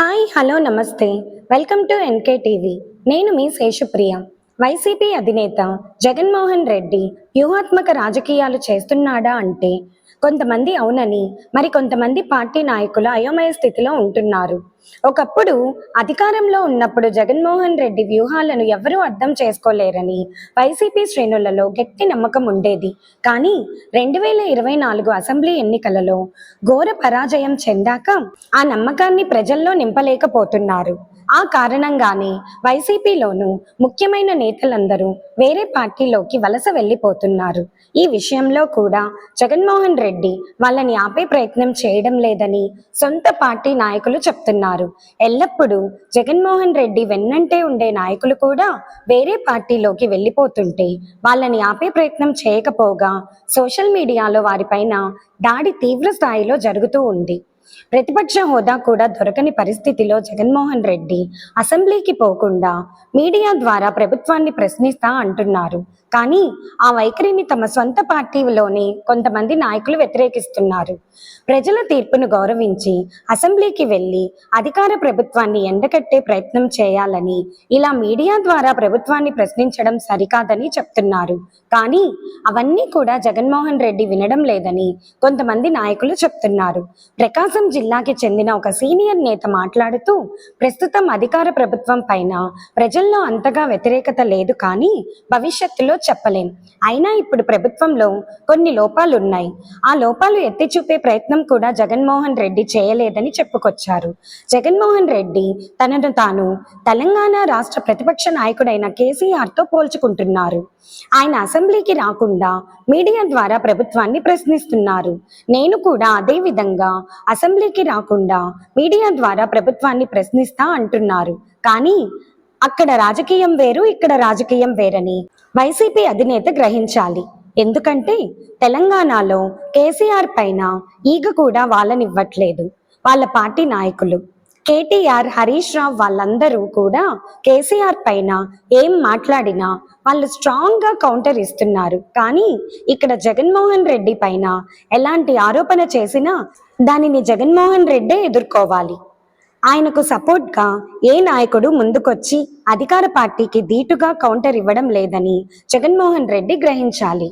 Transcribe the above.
Hi hello నమస్తే. Welcome to NK TV. నేను మీ Seshapriya. YCP అధినేత జగన్మోహన్ రెడ్డి వ్యూహాత్మక రాజకీయాలు చేస్తున్నాడా అంటే కొంతమంది అవునని, మరి కొంతమంది పార్టీ నాయకులు అయోమయ స్థితిలో ఉంటున్నారు. ఒకప్పుడు అధికారంలో ఉన్నప్పుడు జగన్మోహన్ రెడ్డి వ్యూహాలను ఎవరూ అర్థం చేసుకోలేరని వైసీపీ శ్రేణులలో గట్టి నమ్మకం ఉండేది. కానీ 2024 అసెంబ్లీ ఎన్నికలలో ఘోర పరాజయం చెందాక ఆ నమ్మకాన్ని ప్రజల్లో నింపలేకపోతున్నారు. ఆ కారణంగానే వైసీపీలోనూ ముఖ్యమైన నేతలందరూ వేరే పార్టీలోకి వలస వెళ్ళిపోతున్నారు. ఈ విషయంలో కూడా జగన్మోహన్ రెడ్డి వాళ్ళని ఆపే ప్రయత్నం చేయడం లేదని సొంత పార్టీ నాయకులు చెప్తున్నారు. ఎల్లప్పుడూ జగన్మోహన్ రెడ్డి వెన్నంటే ఉండే నాయకులు కూడా వేరే పార్టీలోకి వెళ్ళిపోతుంటే వాళ్ళని ఆపే ప్రయత్నం చేయకపోగా సోషల్ మీడియాలో వారిపైన దాడి తీవ్ర స్థాయిలో జరుగుతూ ఉంది. ప్రతిపక్ష హోదా కూడా దొరకని పరిస్థితిలో జగన్మోహన్ రెడ్డి అసెంబ్లీకి పోకుండా మీడియా ద్వారా ప్రభుత్వాన్ని ప్రశ్నిస్తా అంటున్నారు. కానీ ఆ వైఖరిని తమ సొంత పార్టీలోనే కొంతమంది నాయకులు వ్యతిరేకిస్తున్నారు. ప్రజల తీర్పును గౌరవించి అసెంబ్లీకి వెళ్ళి అధికార ప్రభుత్వాన్ని ఎండకట్టే ప్రయత్నం చేయాలని, ఇలా మీడియా ద్వారా ప్రభుత్వాన్ని ప్రశ్నించడం సరికాదని చెప్తున్నారు. కానీ అవన్నీ కూడా జగన్మోహన్ రెడ్డి వినడం లేదని కొంతమంది నాయకులు చెప్తున్నారు. ప్రకాశం జిల్లాకి చెందిన ఒక సీనియర్ నేత మాట్లాడుతూ, ప్రస్తుతం అధికార ప్రభుత్వం పైన ప్రజల్లో అంతగా వ్యతిరేకత లేదు, కానీ భవిష్యత్తులో చెప్పలేం. అయినా ఇప్పుడు ప్రభుత్వంలో కొన్ని లోపాలున్నాయి. ఆ లోపాలు ఎత్తి చూపే ప్రయత్నం కూడా జగన్మోహన్ రెడ్డి చేయలేదని చెప్పుకొచ్చారు. జగన్మోహన్ రెడ్డి తనను తాను తెలంగాణ రాష్ట్ర ప్రతిపక్ష నాయకుడైన కేసీఆర్తో పోల్చుకుంటున్నారు. ఆయన అసెంబ్లీకి రాకుండా మీడియా ద్వారా ప్రభుత్వాన్ని ప్రశ్నిస్తున్నారు. నేను కూడా అదే విధంగా అసెంబ్లీకి రాకుండా మీడియా ద్వారా ప్రభుత్వాన్ని ప్రశ్నిస్తా అంటున్నారు. కానీ అక్కడ రాజకీయం వేరు, ఇక్కడ రాజకీయం వేరని వైసీపీ అధినేత గ్రహించాలి. ఎందుకంటే తెలంగాణలో కేసీఆర్ పైన ఈగ కూడా వాళ్ళనివ్వట్లేదు. వాళ్ళ పార్టీ నాయకులు కేటీఆర్, హరీష్ రావు వాళ్ళందరూ కూడా కేసీఆర్ పైన ఏం మాట్లాడినా వాళ్ళు స్ట్రాంగ్ గా కౌంటర్ ఇస్తున్నారు. కానీ ఇక్కడ జగన్మోహన్ రెడ్డి పైన ఎలాంటి ఆరోపణ చేసినా దానిని జగన్మోహన్ రెడ్డే ఎదుర్కోవాలి. ఆయనకు సపోర్ట్గా ఏ నాయకుడు ముందుకొచ్చి అధికార పార్టీకి ధీటుగా కౌంటర్ ఇవ్వడం లేదని జగన్మోహన్ రెడ్డి గ్రహించాలి.